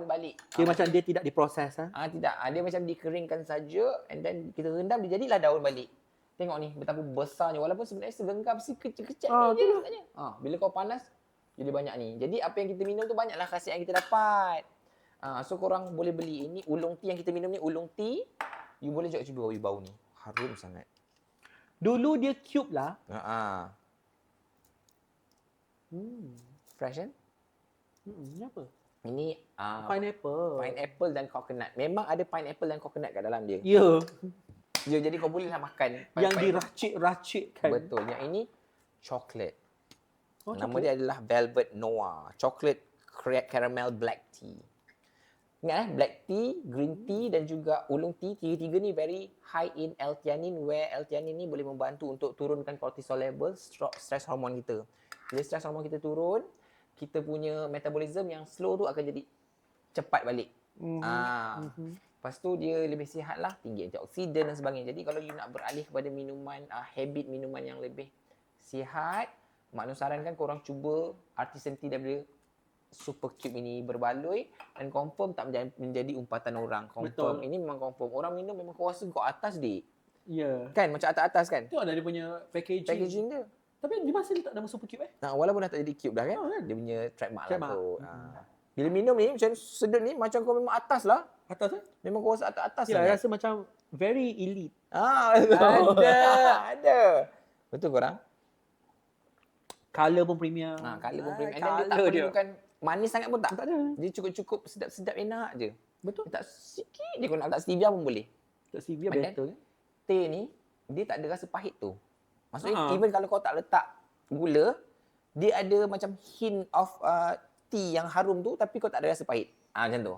balik. Dia macam dia tidak diproses Tidak. Dia macam dikeringkan saja and then kita rendam dia jadilah daun balik. Tengok ni betapa besarnya walaupun sebenarnya segenggam si kecil-kecil ni je sebenarnya. Bila kau panas jadi banyak ni. Jadi apa yang kita minum tu banyaklah khasiat yang kita dapat. So korang boleh beli ini oolong tea yang kita minum ni oolong tea. You boleh juga cuba bau ni. Harum sangat. Dulu dia cube lah. Fresh kan? Ini apa? Ini Pineapple dan coconut. Memang ada pineapple dan coconut kat dalam dia. Ya. Jadi kau bolehlah makan. Yang diracik-racikkan. Betul. Yang ini chocolate. Nama chocolate. dia adalah Velvet Noir. Chocolate caramel black tea. Ingat black tea, green tea dan juga oolong tea. Tiga-tiga ni very high in L-theanine where L-theanine ni boleh membantu untuk turunkan cortisol level, stress hormon kita. Bila stress hormon kita turun, kita punya metabolism yang slow tu akan jadi cepat balik. Lepas tu dia lebih sihat lah, tinggi antioksidan dan sebagainya. Jadi kalau you nak beralih kepada minuman, habit minuman yang lebih sihat, Mak Nur sarankan korang cuba artisan tea daripada Super Cube ini berbaloi dan confirm tak menjadi umpatan orang. Confirm. Ini memang confirm. Orang minum memang kau rasa kau atas dik. Ya. Kan macam atas-atas kan? Tengok ada dia punya Packaging dia. Tapi dia masih letak nama Super Cube Walaupun dah tak jadi cube dah kan? kan? Dia punya trademark lah tu. Bila minum ni macam sedut ni macam kau memang atas lah. Atas Memang kau rasa atas-atas Ya, lah. rasa macam very elite. Ada. Betul korang? Color pun premium. Color pun premium. And then dia tak perlukan manis sangat pun tak. Tak ada. Dia cukup-cukup sedap-sedap enak je. Betul. Dia tak sikit dia kau nak letak stevia pun boleh. Tak stevia And then, better kan? Teh ni dia tak ada rasa pahit tu. Maksudnya even kalau kau tak letak gula, dia ada macam hint of tea yang harum tu tapi kau tak ada rasa pahit. Macam tu.